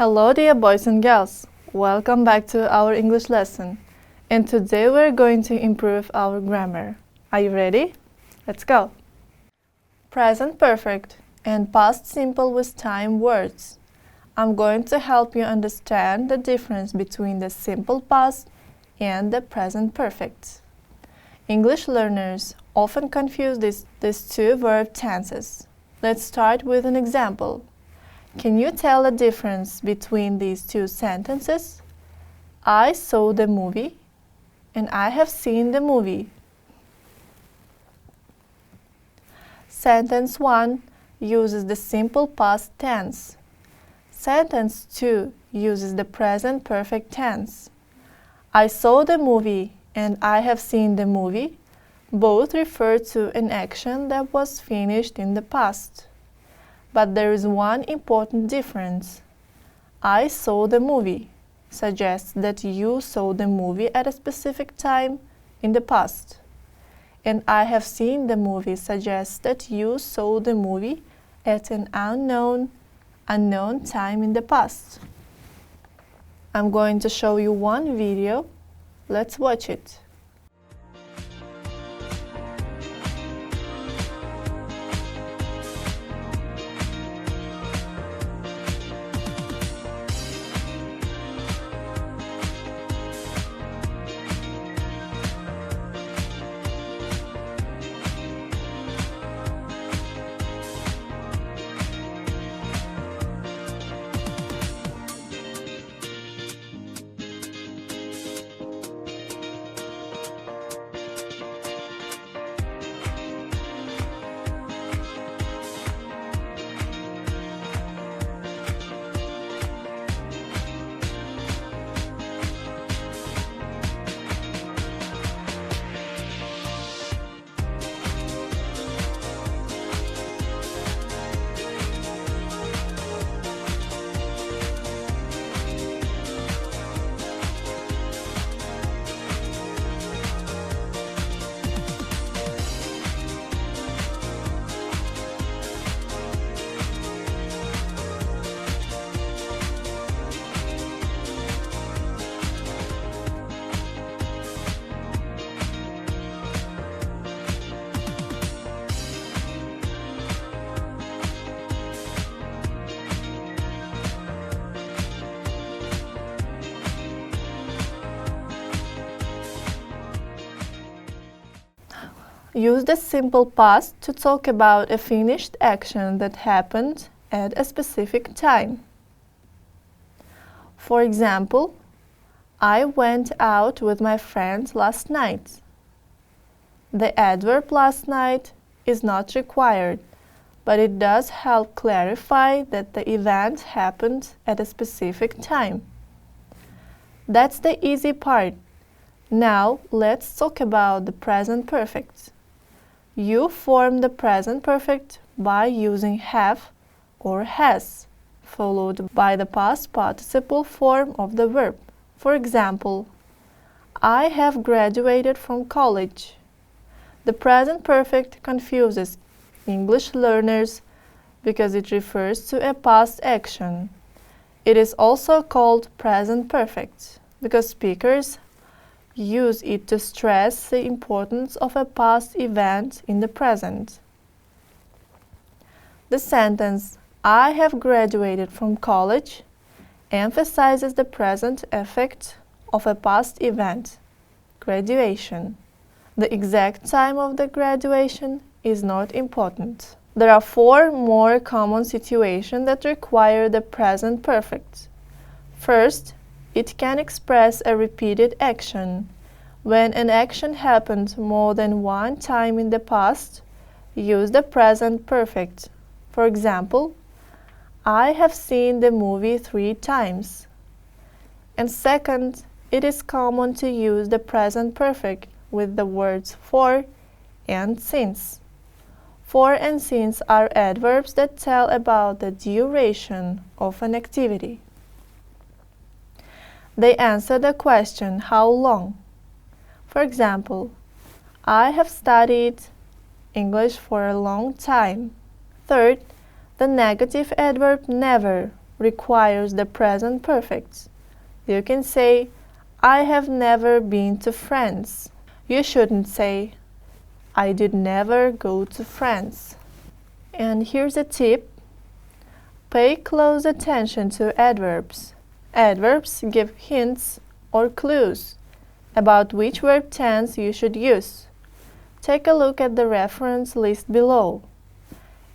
Hello dear boys and girls, welcome back to our English lesson. And today we're going to improve our grammar. Are you ready? Let's go! Present perfect and past simple with time words. I'm going to help you understand the difference between the simple past and the present perfect. English learners often confuse these two verb tenses. Let's start with an example. Can you tell the difference between these two sentences? I saw the movie and I have seen the movie. Sentence 1 uses the simple past tense. Sentence 2 uses the present perfect tense. I saw the movie and I have seen the movie both refer to an action that was finished in the past. But there is one important difference. I saw the movie suggests that you saw the movie at a specific time in the past. And I have seen the movie suggests that you saw the movie at an unknown time in the past. I'm going to show you one video. Let's watch it. Use the simple past to talk about a finished action that happened at a specific time. For example, I went out with my friends last night. The adverb last night is not required, but it does help clarify that the event happened at a specific time. That's the easy part. Now let's talk about the present perfect. You form the present perfect by using have or has, followed by the past participle form of the verb. For example, I have graduated from college. The present perfect confuses English learners because it refers to a past action. It is also called present perfect because speakers use it to stress the importance of a past event in the present. The sentence, I have graduated from college, emphasizes the present effect of a past event, graduation. The exact time of the graduation is not important. There are 4 more common situations that require the present perfect. First, it can express a repeated action. When an action happened more than one time in the past, use the present perfect. For example, I have seen the movie 3 times. And second, it is common to use the present perfect with the words for and since. For and since are adverbs that tell about the duration of an activity. They answer the question, how long? For example, I have studied English for a long time. Third, the negative adverb never requires the present perfect. You can say, I have never been to France. You shouldn't say, I did never go to France. And here's a tip. Pay close attention to adverbs. Adverbs give hints or clues about which verb tense you should use. Take a look at the reference list below.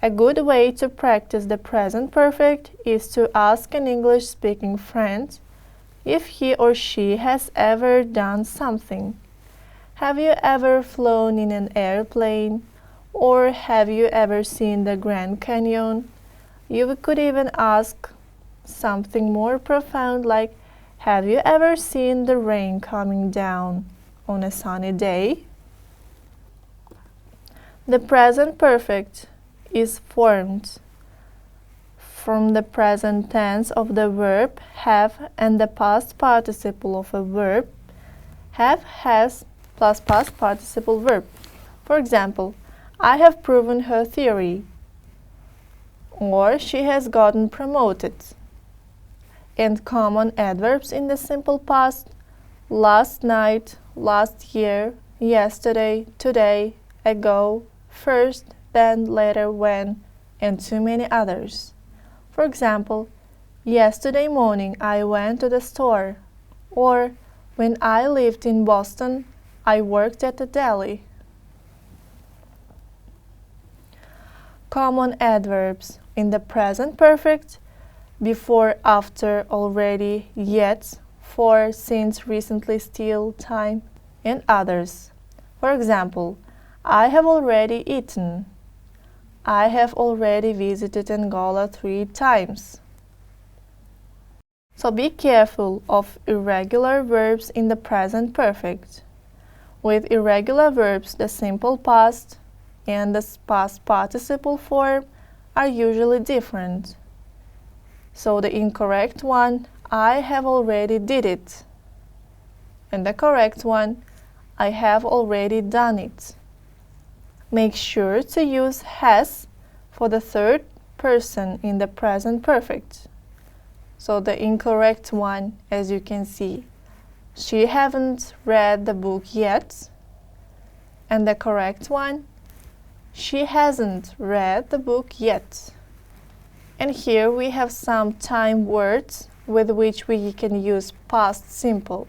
A good way to practice the present perfect is to ask an English-speaking friend if he or she has ever done something. Have you ever flown in an airplane? Or have you ever seen the Grand Canyon? You could even ask something more profound like, have you ever seen the rain coming down on a sunny day? The present perfect is formed from the present tense of the verb have and the past participle of a verb have, has plus past participle verb. For example, I have proven her theory, or she has gotten promoted. And common adverbs in the simple past: last night, last year, yesterday, today, ago, first, then, later, when, and too many others. For example, yesterday morning I went to the store, or when I lived in Boston, I worked at a deli. Common adverbs in the present perfect: before, after, already, yet, for, since, recently, still, time, and others. For example, I have already eaten. I have already visited Angola 3 times. So be careful of irregular verbs in the present perfect. With irregular verbs, the simple past and the past participle form are usually different. So the incorrect one, I have already did it. And the correct one, I have already done it. Make sure to use has for the third person in the present perfect. So the incorrect one, as you can see, she haven't read the book yet. And the correct one, she hasn't read the book yet. And here we have some time words with which we can use past simple.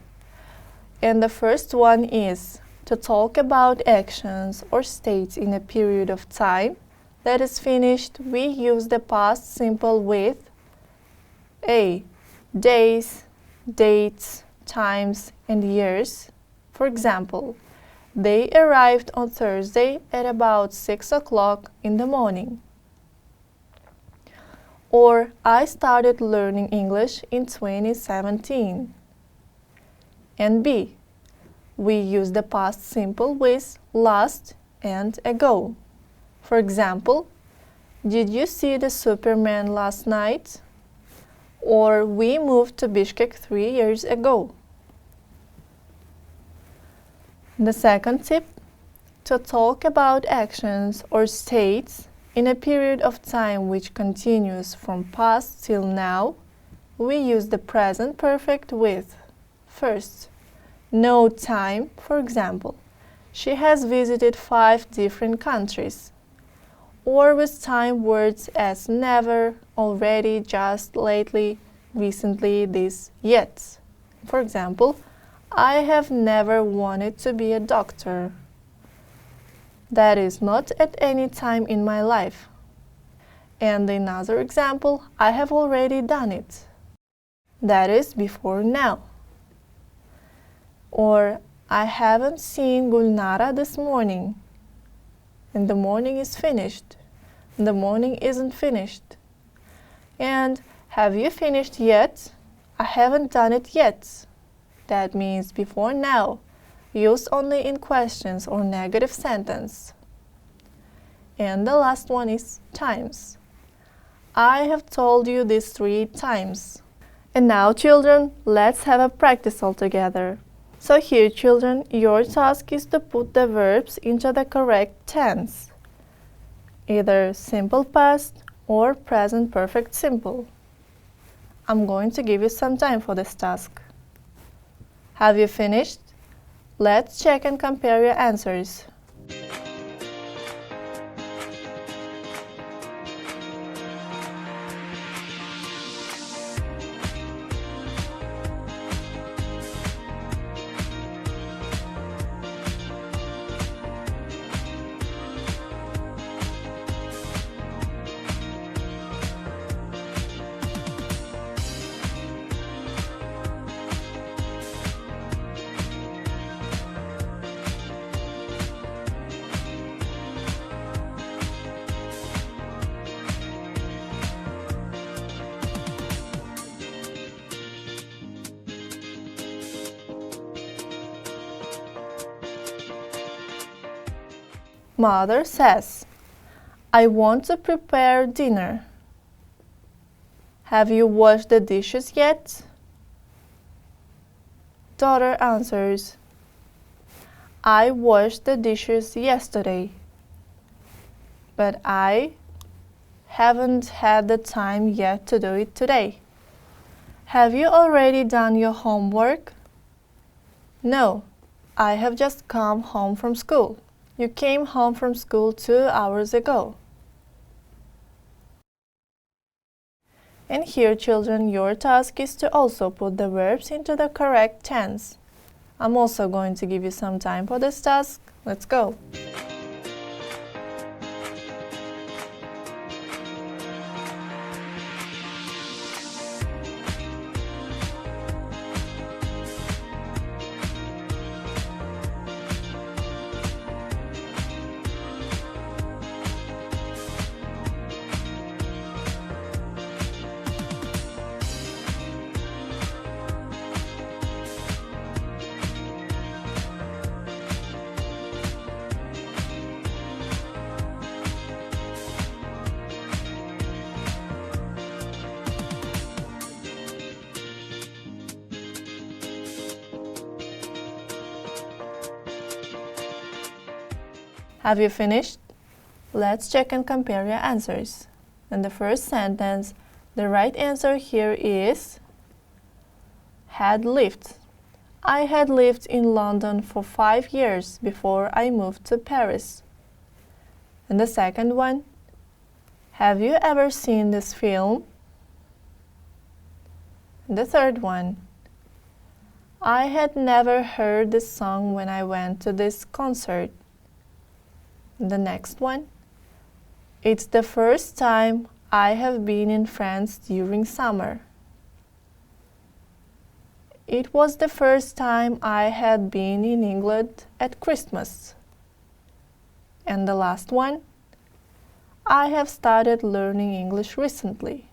And the first one is to talk about actions or states in a period of time that is finished. We use the past simple with A. Days, dates, times, and years. For example, they arrived on Thursday at about 6 o'clock in the morning. Or, I started learning English in 2017. And B. We use the past simple with last and ago. For example, did you see the Superman last night? Or, we moved to Bishkek 3 years ago. The second tip, to talk about actions or states in a period of time which continues from past till now, we use the present perfect with, first, no time. For example, she has visited 5 different countries. Or with time words as never, already, just, lately, recently, this, yet. For example, I have never wanted to be a doctor. That is not at any time in my life. And another example, I have already done it. That is before now. Or, I haven't seen Gulnara this morning. And the morning is finished. The morning isn't finished. And have you finished yet? I haven't done it yet. That means before now, used only in questions or negative sentence. And the last one is times. I have told you this 3 times. And now, children, let's have a practice all together. So here, children, your task is to put the verbs into the correct tense, either simple past or present perfect simple. I'm going to give you some time for this task. Have you finished? Let's check and compare your answers. Mother says, I want to prepare dinner. Have you washed the dishes yet? Daughter answers, I washed the dishes yesterday, but I haven't had the time yet to do it today. Have you already done your homework? No, I have just come home from school. You came home from school 2 hours ago. And here, children, your task is to also put the verbs into the correct tense. I'm also going to give you some time for this task. Let's go. Have you finished? Let's check and compare your answers. In the first sentence, the right answer here is had lived. I had lived in London for 5 years before I moved to Paris. And the second one, have you ever seen this film? And the third one, I had never heard this song when I went to this concert. The next one, it's the first time I have been in France during summer. It was the first time I had been in England at Christmas. And the last one, I have started learning English recently.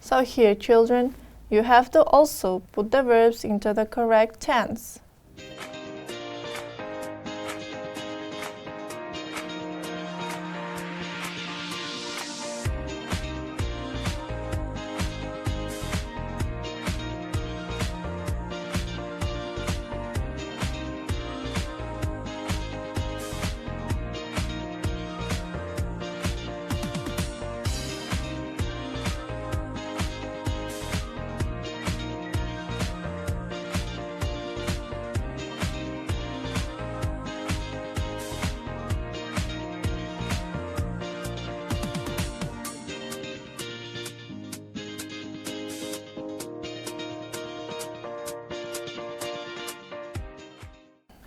So here, children, you have to also put the verbs into the correct tense.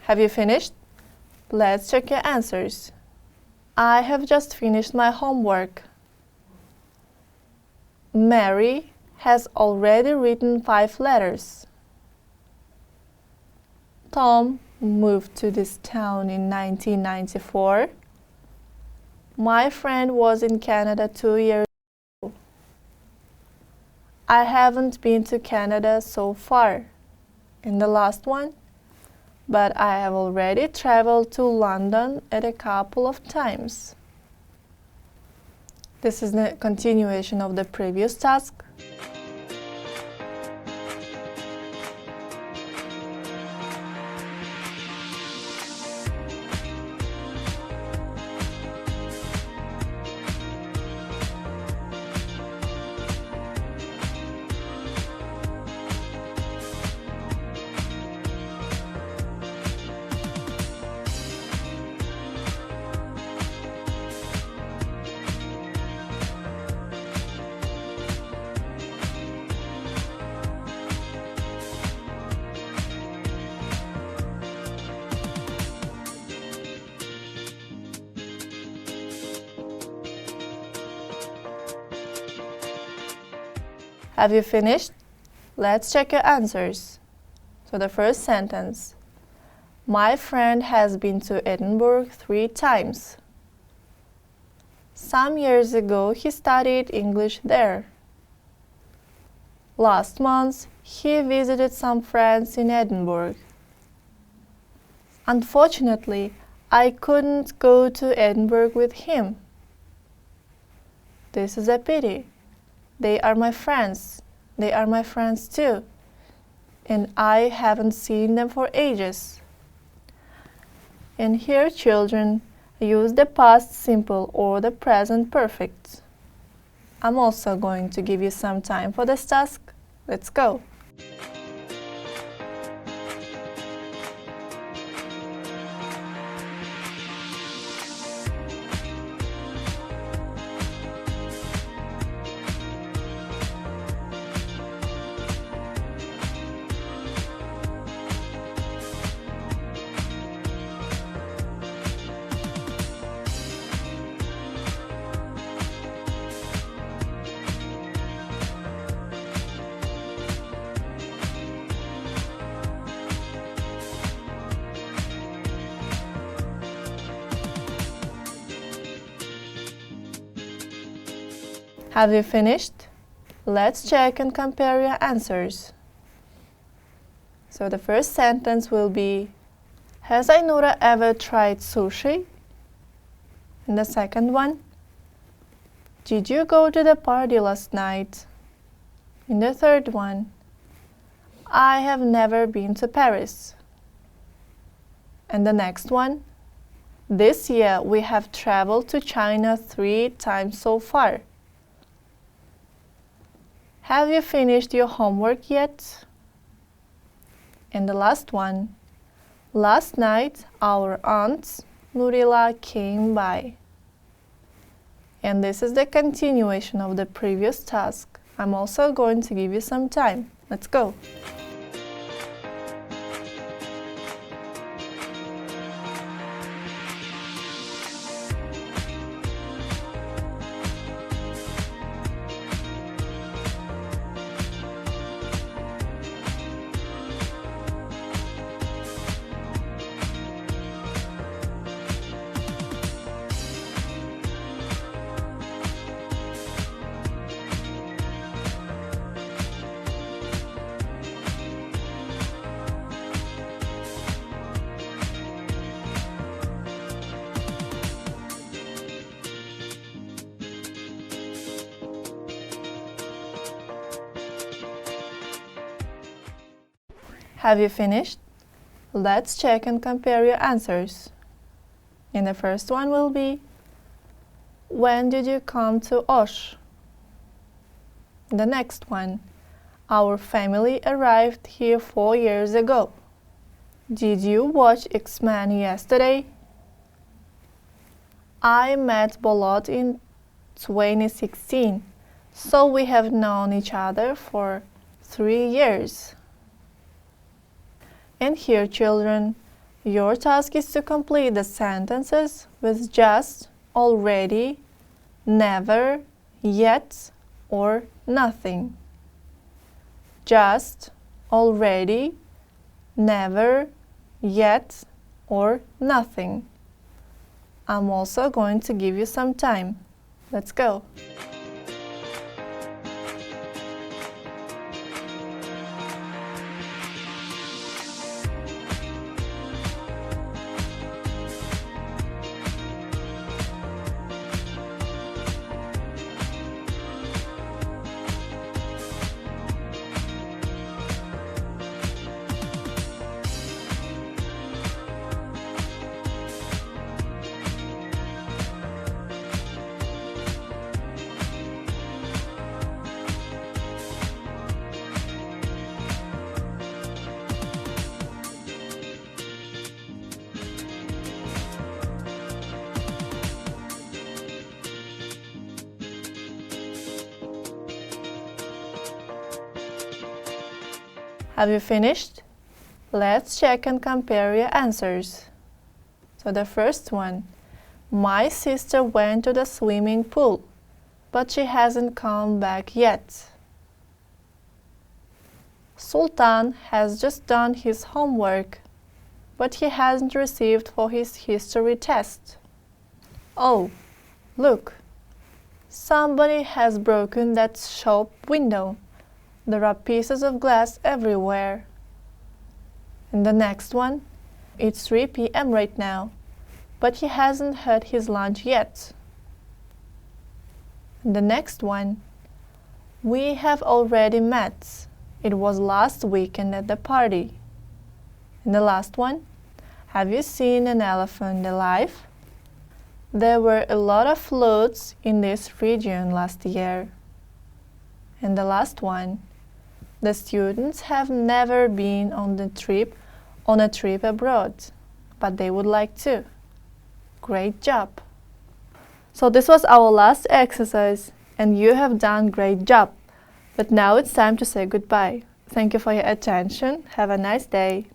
Have you finished? Let's check your answers. I have just finished my homework. Mary has already written 5 letters. Tom moved to this town in 1994. My friend was in Canada 2 years ago. I haven't been to Canada so far. And the last one, but I have already traveled to London a couple of times. This is the continuation of the previous task. Have you finished? Let's check your answers. So the first sentence. My friend has been to Edinburgh 3 times. Some years ago he studied English there. Last month he visited some friends in Edinburgh. Unfortunately, I couldn't go to Edinburgh with him. This is a pity. They are my friends. They are my friends too. And I haven't seen them for ages. And here, children, use the past simple or the present perfect. I'm also going to give you some time for this task. Let's go. Have you finished? Let's check and compare your answers. So the first sentence will be, has Ainura ever tried sushi? And the second one, did you go to the party last night? And the third one, I have never been to Paris. And the next one, this year we have traveled to China 3 times so far. Have you finished your homework yet? And the last one. Last night, our aunt Nurila came by. And this is the continuation of the previous task. I'm also going to give you some time. Let's go. Have you finished? Let's check and compare your answers. And the first one will be, when did you come to Osh? The next one, our family arrived here 4 years ago. Did you watch X-Men yesterday? I met Bolot in 2016, so we have known each other for 3 years. And here, children, your task is to complete the sentences with just, already, never, yet, or nothing. Just, already, never, yet, or nothing. I'm also going to give you some time. Let's go. Have you finished? Let's check and compare your answers. So the first one, my sister went to the swimming pool, but she hasn't come back yet. Sultan has just done his homework, but he hasn't received for his history test. Oh, look! Somebody has broken that shop window. There are pieces of glass everywhere. And the next one, it's 3 p.m. right now, but he hasn't had his lunch yet. And the next one, we have already met. It was last weekend at the party. And the last one, have you seen an elephant alive? There were a lot of floods in this region last year. And the last one, the students have never been on a trip abroad, but they would like to. Great job! So this was our last exercise, and you have done great job. But now it's time to say goodbye. Thank you for your attention. Have a nice day.